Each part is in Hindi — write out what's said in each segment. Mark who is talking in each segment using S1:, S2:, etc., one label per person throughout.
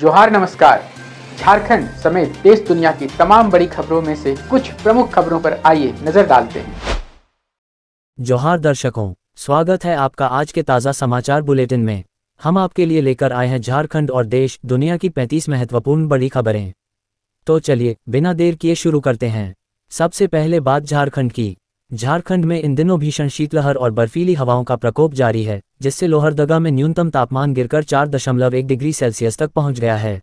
S1: जोहार नमस्कार। झारखंड समेत देश दुनिया की तमाम बड़ी खबरों में से कुछ प्रमुख खबरों पर आइए नजर डालते हैं।
S2: जोहार दर्शकों, स्वागत है आपका आज के ताज़ा समाचार बुलेटिन में। हम आपके लिए लेकर आए हैं झारखंड और देश दुनिया की 35 महत्वपूर्ण बड़ी खबरें। तो चलिए बिना देर किए शुरू करते हैं। सबसे पहले बात झारखंड की। झारखंड में इन दिनों भीषण शीतलहर और बर्फीली हवाओं का प्रकोप जारी है, जिससे लोहरदगा में न्यूनतम तापमान गिरकर 4.1 डिग्री सेल्सियस तक पहुंच गया है।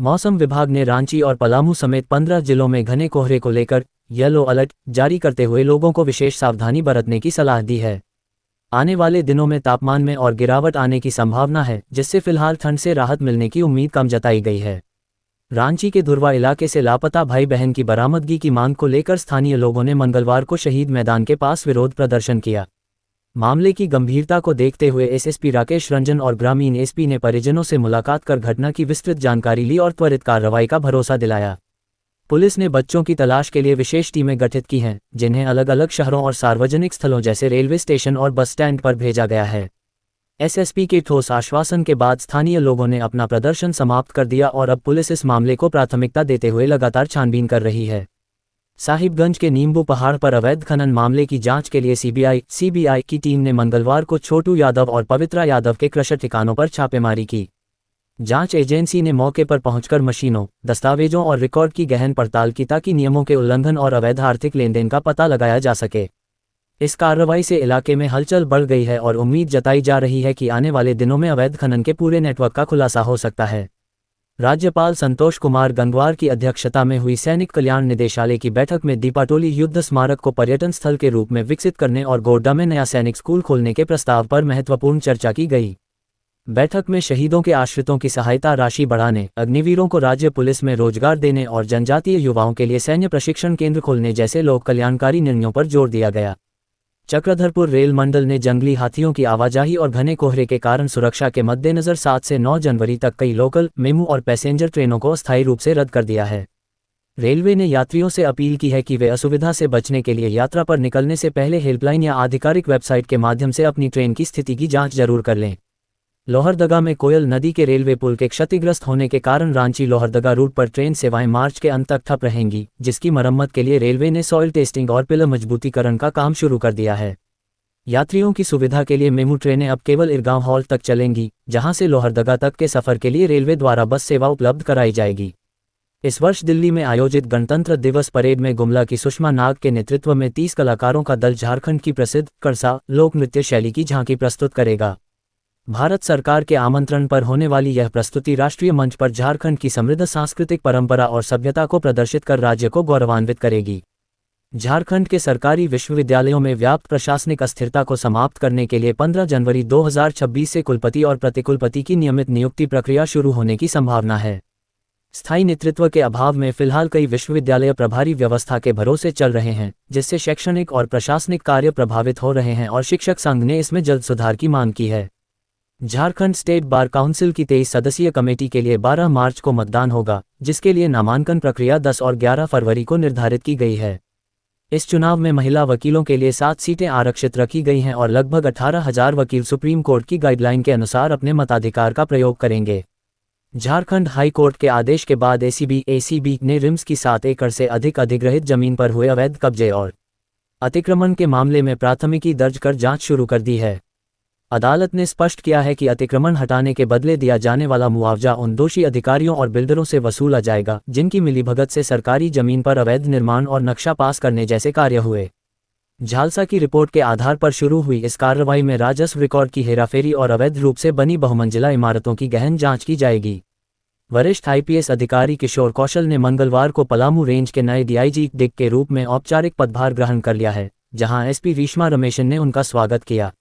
S2: मौसम विभाग ने रांची और पलामू समेत 15 जिलों में घने कोहरे को लेकर येलो अलर्ट जारी करते हुए लोगों को विशेष सावधानी बरतने की सलाह दी है। आने वाले दिनों में तापमान में और गिरावट आने की संभावना है, जिससे फिलहाल ठंड से राहत मिलने की उम्मीद कम जताई गई है। रांची के धुरवा इलाके से लापता भाई बहन की बरामदगी की मांग को लेकर स्थानीय लोगों ने मंगलवार को शहीद मैदान के पास विरोध प्रदर्शन किया। मामले की गंभीरता को देखते हुए एसएसपी राकेश रंजन और ग्रामीण एसपी ने परिजनों से मुलाकात कर घटना की विस्तृत जानकारी ली और त्वरित कार्रवाई का भरोसा दिलाया। पुलिस ने बच्चों की तलाश के लिए विशेष टीमें गठित की हैं, जिन्हें अलग अलग शहरों और सार्वजनिक स्थलों जैसे रेलवे स्टेशन और बस स्टैंड पर भेजा गया है। एसएसपी के ठोस आश्वासन के बाद स्थानीय लोगों ने अपना प्रदर्शन समाप्त कर दिया और अब पुलिस इस मामले को प्राथमिकता देते हुए लगातार छानबीन कर रही है। साहिबगंज के नींबू पहाड़ पर अवैध खनन मामले की जांच के लिए सीबीआई की टीम ने मंगलवार को छोटू यादव और पवित्रा यादव के क्रशर ठिकानों पर छापेमारी की। जांच एजेंसी ने मौके पर पहुंचकर मशीनों, दस्तावेजों और रिकॉर्ड की गहन पड़ताल की ताकि नियमों के उल्लंघन और अवैध आर्थिक लेनदेन का पता लगाया जा सके। इस कार्रवाई से इलाके में हलचल बढ़ गई है और उम्मीद जताई जा रही है कि आने वाले दिनों में अवैध खनन के पूरे नेटवर्क का खुलासा हो सकता है। राज्यपाल संतोष कुमार गंगवार की अध्यक्षता में हुई सैनिक कल्याण निदेशालय की बैठक में दीपाटोली युद्ध स्मारक को पर्यटन स्थल के रूप में विकसित करने और गोड्डा में नया सैनिक स्कूल खोलने के प्रस्ताव पर महत्वपूर्ण चर्चा की गई। बैठक में शहीदों के आश्रितों की सहायता राशि बढ़ाने, अग्निवीरों को राज्य पुलिस में रोजगार देने और जनजातीय युवाओं के लिए सैन्य प्रशिक्षण केंद्र खोलने जैसे लोक कल्याणकारी निर्णयों पर जोर दिया गया। चक्रधरपुर रेल मंडल ने जंगली हाथियों की आवाजाही और घने कोहरे के कारण सुरक्षा के मद्देनजर 7 से 9 जनवरी तक कई लोकल, मेमू और पैसेंजर ट्रेनों को अस्थायी रूप से रद्द कर दिया है। रेलवे ने यात्रियों से अपील की है कि वे असुविधा से बचने के लिए यात्रा पर निकलने से पहले हेल्पलाइन या आधिकारिक वेबसाइट के माध्यम से अपनी ट्रेन की स्थिति की जांच जरूर कर लें। लोहरदगा में कोयल नदी के रेलवे पुल के क्षतिग्रस्त होने के कारण रांची लोहरदगा रूट पर ट्रेन सेवाएं मार्च के अंत तक ठप रहेंगी, जिसकी मरम्मत के लिए रेलवे ने सॉइल टेस्टिंग और पिलर मजबूतीकरण का काम शुरू कर दिया है। यात्रियों की सुविधा के लिए मेमू ट्रेनें अब केवल इरगांव हॉल तक चलेंगी, जहां से लोहरदगा तक के सफर के लिए रेलवे द्वारा बस सेवा उपलब्ध कराई जाएगी। इस वर्ष दिल्ली में आयोजित गणतंत्र दिवस परेड में गुमला की सुषमा नाग के नेतृत्व में 30 कलाकारों का दल झारखंड की प्रसिद्ध करसा लोक नृत्य शैली की झांकी प्रस्तुत करेगा। भारत सरकार के आमंत्रण पर होने वाली यह प्रस्तुति राष्ट्रीय मंच पर झारखंड की समृद्ध सांस्कृतिक परंपरा और सभ्यता को प्रदर्शित कर राज्य को गौरवान्वित करेगी। झारखंड के सरकारी विश्वविद्यालयों में व्याप्त प्रशासनिक अस्थिरता को समाप्त करने के लिए 15 जनवरी 2026 से कुलपति और प्रतिकुलपति की नियमित नियुक्ति प्रक्रिया शुरू होने की संभावना है। स्थायी नेतृत्व के अभाव में फिलहाल कई विश्वविद्यालय प्रभारी व्यवस्था के भरोसे चल रहे हैं, जिससे शैक्षणिक और प्रशासनिक कार्य प्रभावित हो रहे हैं और शिक्षक संघ ने इसमें जल्द सुधार की मांग की है। झारखंड स्टेट बार काउंसिल की 23 सदस्यीय कमेटी के लिए 12 मार्च को मतदान होगा, जिसके लिए नामांकन प्रक्रिया 10 और 11 फरवरी को निर्धारित की गई है। इस चुनाव में महिला वकीलों के लिए 7 सीटें आरक्षित रखी गई हैं और लगभग 18,000 वकील सुप्रीम कोर्ट की गाइडलाइन के अनुसार अपने मताधिकार का प्रयोग करेंगे। झारखंड हाई कोर्ट के आदेश के बाद एसीबी ने रिम्स की 7 एकड़ से अधिक अधिग्रहित जमीन पर हुए अवैध कब्जे और अतिक्रमण के मामले में प्राथमिकी दर्ज कर जांच शुरू कर दी है। अदालत ने स्पष्ट किया है कि अतिक्रमण हटाने के बदले दिया जाने वाला मुआवजा उन दोषी अधिकारियों और बिल्डरों से वसूला जाएगा, जिनकी मिलीभगत से सरकारी जमीन पर अवैध निर्माण और नक्शा पास करने जैसे कार्य हुए। झालसा की रिपोर्ट के आधार पर शुरू हुई इस कार्रवाई में राजस्व रिकॉर्ड की हेराफेरी और अवैध रूप से बनी बहुमंजिला इमारतों की गहन जांच की जाएगी। वरिष्ठ आईपीएस अधिकारी किशोर कौशल ने मंगलवार को पलामू रेंज के नए डीआईजी डिग के रूप में औपचारिक पदभार ग्रहण कर लिया है, जहां एसपी रीश्मा रमेशन ने उनका स्वागत किया।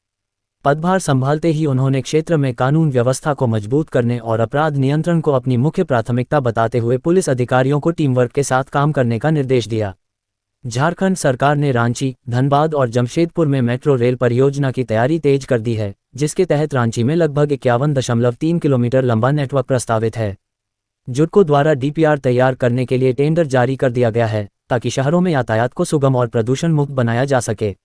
S2: पदभार संभालते ही उन्होंने क्षेत्र में कानून व्यवस्था को मजबूत करने और अपराध नियंत्रण को अपनी मुख्य प्राथमिकता बताते हुए पुलिस अधिकारियों को टीम वर्क के साथ काम करने का निर्देश दिया। झारखंड सरकार ने रांची, धनबाद और जमशेदपुर में मेट्रो रेल परियोजना की तैयारी तेज कर दी है, जिसके तहत रांची में लगभग 51.3 किलोमीटर लंबा नेटवर्क प्रस्तावित है। जुडको द्वारा डीपीआर तैयार करने के लिए टेंडर जारी कर दिया गया है, ताकि शहरों में यातायात को सुगम और प्रदूषण मुक्त बनाया जा सके।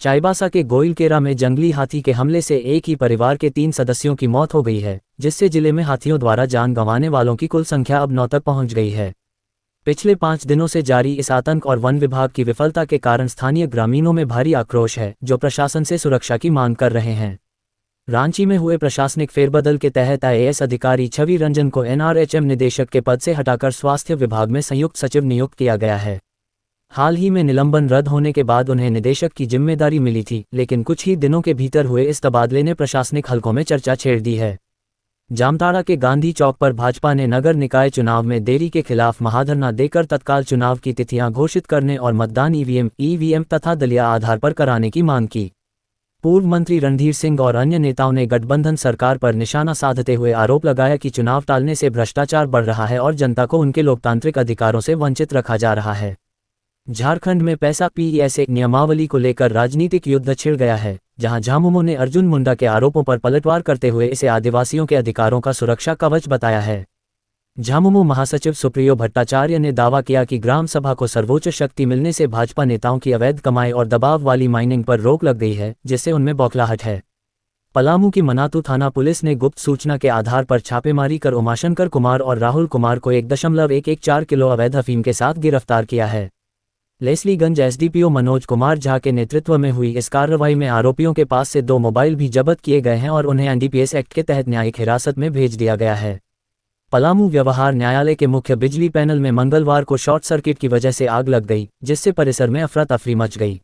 S2: चाईबासा के गोइलकेरा में जंगली हाथी के हमले से एक ही परिवार के 3 सदस्यों की मौत हो गई है, जिससे जिले में हाथियों द्वारा जान गंवाने वालों की कुल संख्या अब 9 तक पहुंच गई है। पिछले 5 दिनों से जारी इस आतंक और वन विभाग की विफलता के कारण स्थानीय ग्रामीणों में भारी आक्रोश है, जो प्रशासन से सुरक्षा की मांग कर रहे हैं। रांची में हुए प्रशासनिक फेरबदल के तहत आईएएस अधिकारी छवि रंजन को एनआरएचएम निदेशक के पद से हटाकर स्वास्थ्य विभाग में संयुक्त सचिव नियुक्त किया गया है। हाल ही में निलंबन रद्द होने के बाद उन्हें निदेशक की जिम्मेदारी मिली थी, लेकिन कुछ ही दिनों के भीतर हुए इस तबादले ने प्रशासनिक हलकों में चर्चा छेड़ दी है। जामताड़ा के गांधी चौक पर भाजपा ने नगर निकाय चुनाव में देरी के खिलाफ महाधरना देकर तत्काल चुनाव की तिथियां घोषित करने और मतदान ईवीएम तथा दलीय आधार पर कराने की मांग की। पूर्व मंत्री रणधीर सिंह और अन्य नेताओं ने गठबंधन सरकार पर निशाना साधते हुए आरोप लगाया कि चुनाव टालने से भ्रष्टाचार बढ़ रहा है और जनता को उनके लोकतांत्रिक अधिकारों से वंचित रखा जा रहा है। झारखंड में पैसा पीएसए नियमावली को लेकर राजनीतिक युद्ध छिड़ गया है, जहां झामुमो ने अर्जुन मुंडा के आरोपों पर पलटवार करते हुए इसे आदिवासियों के अधिकारों का सुरक्षा कवच बताया है। झामुमो महासचिव सुप्रियो भट्टाचार्य ने दावा किया कि ग्राम सभा को सर्वोच्च शक्ति मिलने से भाजपा नेताओं की अवैध कमाई और दबाव वाली माइनिंग पर रोक लग गई है, जिससे उनमें बौखलाहट है। पलामू की मनातू थाना पुलिस ने गुप्त सूचना के आधार पर छापेमारी कर उमाशंकर कुमार और राहुल कुमार को 1.114 किलो अवैध अफीम के साथ गिरफ्तार किया है। लेस्लीगंज एसडीपीओ मनोज कुमार झा के नेतृत्व में हुई इस कार्रवाई में आरोपियों के पास से 2 मोबाइल भी जब्त किए गए हैं और उन्हें एनडीपीएस एक्ट के तहत न्यायिक हिरासत में भेज दिया गया है। पलामू व्यवहार न्यायालय के मुख्य बिजली पैनल में मंगलवार को शॉर्ट सर्किट की वजह से आग लग गई, जिससे परिसर में अफरा तफरी मच गई।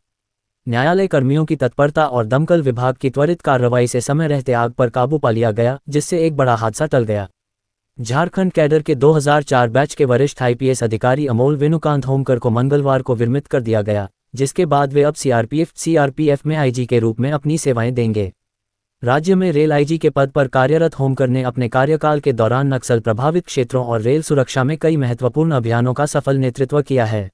S2: न्यायालय कर्मियों की तत्परता और दमकल विभाग की त्वरित कार्रवाई से समय रहते आग पर काबू पा लिया गया, जिससे एक बड़ा हादसा टल गया। झारखंड कैडर के 2004 बैच के वरिष्ठ आईपीएस अधिकारी अमोल वेणुकांत होमकर को मंगलवार को विरमित कर दिया गया, जिसके बाद वे अब सीआरपीएफ में आईजी के रूप में अपनी सेवाएं देंगे। राज्य में रेल आईजी के पद पर कार्यरत होमकर ने अपने कार्यकाल के दौरान नक्सल प्रभावित क्षेत्रों और रेल सुरक्षा में कई महत्वपूर्ण अभियानों का सफल नेतृत्व किया है।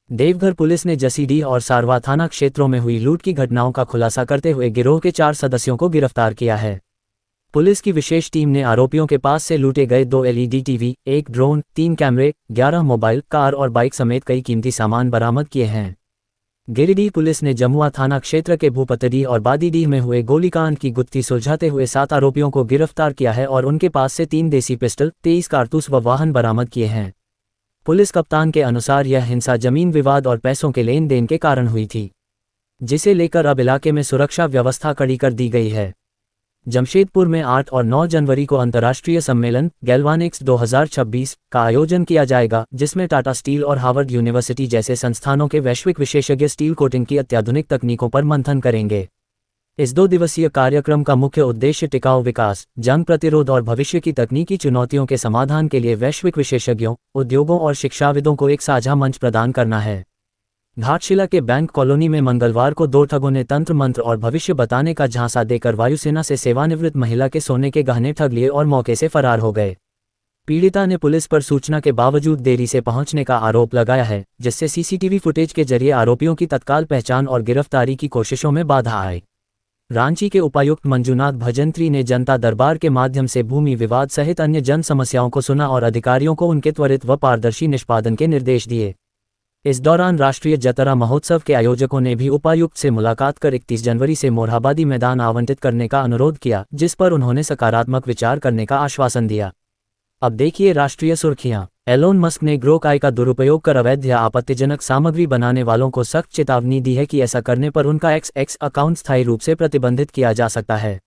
S2: देवघर पुलिस ने जसीडीह और सारवा थाना क्षेत्रों में हुई लूट की घटनाओं का खुलासा करते हुए गिरोह के 4 सदस्यों को गिरफ्तार किया है। पुलिस की विशेष टीम ने आरोपियों के पास से लूटे गए 2 एलईडी टीवी, 1 ड्रोन, 3 कैमरे, 11 मोबाइल, कार और बाइक समेत कई कीमती सामान बरामद किए हैं। गिरिडीह पुलिस ने जमुआ थाना क्षेत्र के भूपतडीह और बादीडीह में हुए गोलीकांड की गुत्थी सुलझाते हुए 7 आरोपियों को गिरफ्तार किया है और उनके पास से 3 देसी पिस्टल, 23 कारतूस व वाहन बरामद किए हैं। पुलिस कप्तान के अनुसार यह हिंसा जमीन विवाद और पैसों के लेन देन के कारण हुई थी, जिसे लेकर अब इलाके में सुरक्षा व्यवस्था कड़ी कर दी गई है। जमशेदपुर में 8 और 9 जनवरी को अंतर्राष्ट्रीय सम्मेलन गैल्वानिक्स 2026 का आयोजन किया जाएगा, जिसमें टाटा स्टील और हार्वर्ड यूनिवर्सिटी जैसे संस्थानों के वैश्विक विशेषज्ञ स्टील कोटिंग की अत्याधुनिक तकनीकों पर मंथन करेंगे। इस 2 दिवसीय कार्यक्रम का मुख्य उद्देश्य टिकाऊ विकास, जंग प्रतिरोध और भविष्य की तकनीकी चुनौतियों के समाधान के लिए वैश्विक विशेषज्ञों, उद्योगों और शिक्षाविदों को एक साझा मंच प्रदान करना है। घाटशिला के बैंक कॉलोनी में मंगलवार को 2 ठगों ने तंत्र मंत्र और भविष्य बताने का झांसा देकर वायुसेना से सेवानिवृत्त महिला के सोने के गहने ठग लिए और मौके से फरार हो गए। पीड़िता ने पुलिस पर सूचना के बावजूद देरी से पहुंचने का आरोप लगाया है, जिससे सीसीटीवी फुटेज के जरिए आरोपियों की तत्काल पहचान और गिरफ्तारी की कोशिशों में बाधा आई। रांची के उपायुक्त मंजुनाथ भजंत्री ने जनता दरबार के माध्यम से भूमि विवाद सहित अन्य जन समस्याओं को सुना और अधिकारियों को उनके त्वरित व पारदर्शी निष्पादन के निर्देश दिए। इस दौरान राष्ट्रीय जतरा महोत्सव के आयोजकों ने भी उपायुक्त से मुलाकात कर 31 जनवरी से मोरहाबादी मैदान आवंटित करने का अनुरोध किया, जिस पर उन्होंने सकारात्मक विचार करने का आश्वासन दिया। अब देखिए राष्ट्रीय सुर्खियां। एलोन मस्क ने ग्रोक का दुरुपयोग कर अवैध या आपत्तिजनक सामग्री बनाने वालों को सख्त चेतावनी दी है कि ऐसा करने पर उनका एक्स अकाउंट स्थायी रूप से प्रतिबंधित किया जा सकता है।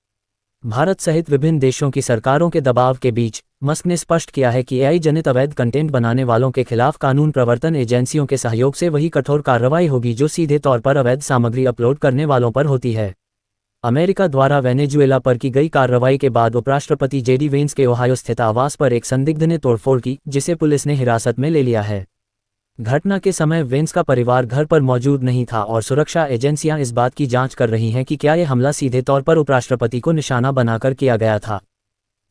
S2: भारत सहित विभिन्न देशों की सरकारों के दबाव के बीच मस्क ने स्पष्ट किया है कि एआई जनित अवैध कंटेंट बनाने वालों के खिलाफ कानून प्रवर्तन एजेंसियों के सहयोग से वही कठोर कार्रवाई होगी जो सीधे तौर पर अवैध सामग्री अपलोड करने वालों पर होती है। अमेरिका द्वारा वेनेजुएला पर की गई कार्रवाई के बाद उपराष्ट्रपति जेडी वेंस के ओहायो स्थित आवास पर एक संदिग्ध ने तोड़फोड़ की, जिसे पुलिस ने हिरासत में ले लिया है। घटना के समय वेंस का परिवार घर पर मौजूद नहीं था और सुरक्षा एजेंसियां इस बात की जांच कर रही हैं कि क्या यह हमला सीधे तौर पर उपराष्ट्रपति को निशाना बनाकर किया गया था।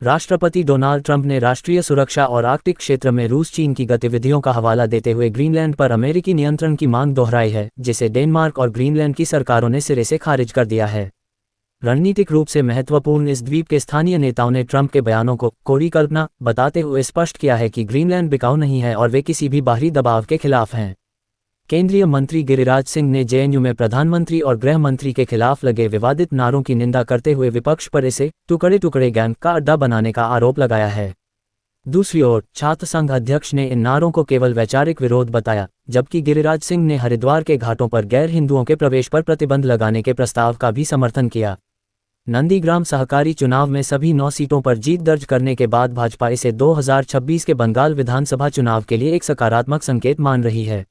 S2: राष्ट्रपति डोनाल्ड ट्रंप ने राष्ट्रीय सुरक्षा और आर्कटिक क्षेत्र में रूस चीन की गतिविधियों का हवाला देते हुए ग्रीनलैंड पर अमेरिकी नियंत्रण की मांग दोहराई है, जिसे डेनमार्क और ग्रीनलैंड की सरकारों ने सिरे से खारिज कर दिया है। रणनीतिक रूप से महत्वपूर्ण इस द्वीप के स्थानीय नेताओं ने ट्रंप के बयानों को कोरी कल्पना बताते हुए स्पष्ट किया है कि ग्रीनलैंड बिकाऊ नहीं है और वे किसी भी बाहरी दबाव के खिलाफ हैं। केंद्रीय मंत्री गिरिराज सिंह ने जेएनयू में प्रधानमंत्री और गृह मंत्री के खिलाफ लगे विवादित नारों की निंदा करते हुए विपक्ष पर इसे टुकड़े टुकड़े गैंग का अड्डा बनाने का आरोप लगाया है। दूसरी ओर छात्र संघ अध्यक्ष ने इन नारों को केवल वैचारिक विरोध बताया, जबकि गिरिराज सिंह ने हरिद्वार के घाटों पर गैर हिंदुओं के प्रवेश पर प्रतिबंध लगाने के प्रस्ताव का भी समर्थन किया। नंदीग्राम सहकारी चुनाव में सभी 9 सीटों पर जीत दर्ज करने के बाद भाजपा इसे 2026 के बंगाल विधानसभा चुनाव के लिए एक सकारात्मक संकेत मान रही है।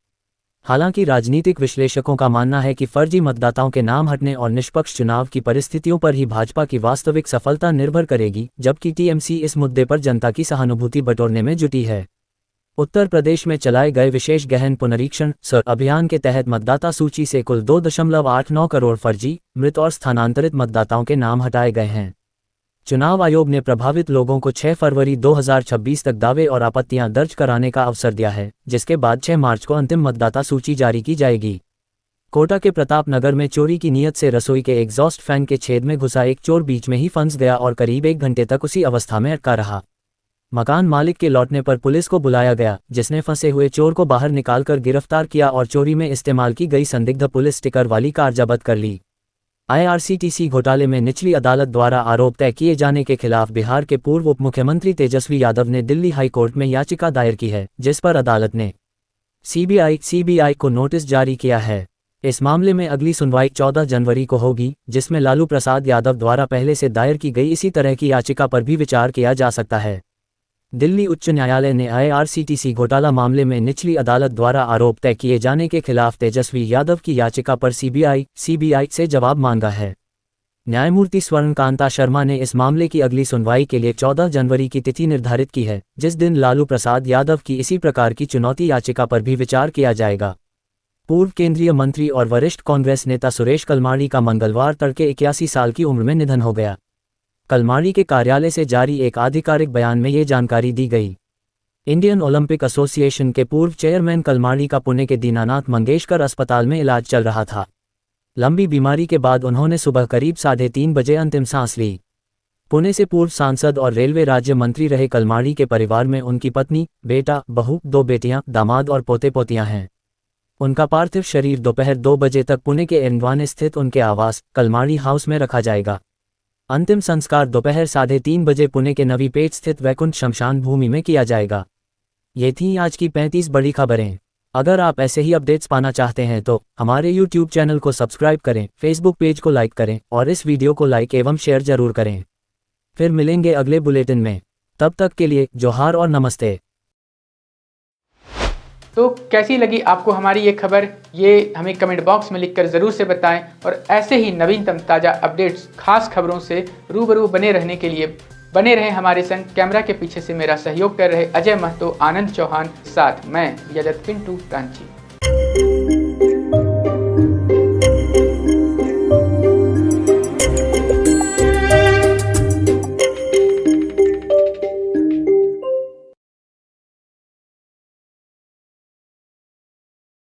S2: हालांकि राजनीतिक विश्लेषकों का मानना है कि फर्जी मतदाताओं के नाम हटने और निष्पक्ष चुनाव की परिस्थितियों पर ही भाजपा की वास्तविक सफलता निर्भर करेगी, जबकि टीएमसी इस मुद्दे पर जनता की सहानुभूति बटोरने में जुटी है। उत्तर प्रदेश में चलाए गए विशेष गहन पुनरीक्षण सर अभियान के तहत मतदाता सूची से कुल 2.89 करोड़ फर्जी, मृत और स्थानांतरित मतदाताओं के नाम हटाए गए हैं। चुनाव आयोग ने प्रभावित लोगों को 6 फरवरी 2026 तक दावे और आपत्तियां दर्ज कराने का अवसर दिया है, जिसके बाद 6 मार्च को अंतिम मतदाता सूची जारी की जाएगी। कोटा के प्रताप नगर में चोरी की नीयत से रसोई के एग्जॉस्ट फैन के छेद में घुसा एक चोर बीच में ही फंस गया और करीब 1 घंटे तक उसी अवस्था में अटका रहा। मकान मालिक के लौटने पर पुलिस को बुलाया गया, जिसने फंसे हुए चोर को बाहर निकालकर गिरफ्तार किया और चोरी में इस्तेमाल की गई संदिग्ध पुलिस स्टिकर वाली कार जब्त कर ली। आईआरसीटीसी घोटाले में निचली अदालत द्वारा आरोप तय किए जाने के खिलाफ बिहार के पूर्व उप मुख्यमंत्री तेजस्वी यादव ने दिल्ली हाई कोर्ट में याचिका दायर की है, जिस पर अदालत ने सीबीआई को नोटिस जारी किया है। इस मामले में अगली सुनवाई 14 जनवरी को होगी, जिसमें लालू प्रसाद यादव द्वारा पहले से दायर की गई इसी तरह की याचिका पर भी विचार किया जा सकता है। दिल्ली उच्च न्यायालय ने आईआरसीटीसी घोटाला मामले में निचली अदालत द्वारा आरोप तय किए जाने के खिलाफ तेजस्वी यादव की याचिका पर सीबीआई से जवाब मांगा है। न्यायमूर्ति स्वर्णकांता शर्मा ने इस मामले की अगली सुनवाई के लिए 14 जनवरी की तिथि निर्धारित की है, जिस दिन लालू प्रसाद यादव की इसी प्रकार की चुनौती याचिका पर भी विचार किया जाएगा। पूर्व केंद्रीय मंत्री और वरिष्ठ कांग्रेस नेता सुरेश कलमाड़ी का मंगलवार तड़के 81 साल की उम्र में निधन हो गया। कलमाड़ी के कार्यालय से जारी एक आधिकारिक बयान में ये जानकारी दी गई। इंडियन ओलंपिक एसोसिएशन के पूर्व चेयरमैन कलमाड़ी का पुणे के दीनानाथ मंगेशकर अस्पताल में इलाज चल रहा था। लंबी बीमारी के बाद उन्होंने सुबह करीब 3:30 बजे अंतिम सांस ली। पुणे से पूर्व सांसद और रेलवे राज्य मंत्री रहे कलमाड़ी के परिवार में उनकी पत्नी, बेटा, बहू, 2 बेटियां, दामाद और पोते पोतियां हैं। उनका पार्थिव शरीर दोपहर 2 बजे तक पुणे के एंडवान स्थित उनके आवास कलमाड़ी हाउस में रखा जाएगा। अंतिम संस्कार दोपहर 3:30 बजे पुणे के नवी पेठ स्थित वैकुंठ शमशान भूमि में किया जाएगा। ये थी आज की 35 बड़ी खबरें। अगर आप ऐसे ही अपडेट्स पाना चाहते हैं तो हमारे YouTube चैनल को सब्सक्राइब करें, Facebook पेज को लाइक करें और इस वीडियो को लाइक एवं शेयर जरूर करें। फिर मिलेंगे अगले बुलेटिन में। तब तक के लिए जोहार और नमस्ते।
S1: तो कैसी लगी आपको हमारी ये खबर, ये हमें कमेंट बॉक्स में लिखकर ज़रूर से बताएं और ऐसे ही नवीनतम ताज़ा अपडेट्स, खास खबरों से रूबरू बने रहने के लिए बने रहें हमारे संग। कैमरा के पीछे से मेरा सहयोग कर रहे अजय महतो, आनंद चौहान, साथ मैं यजत पिंटू रांची।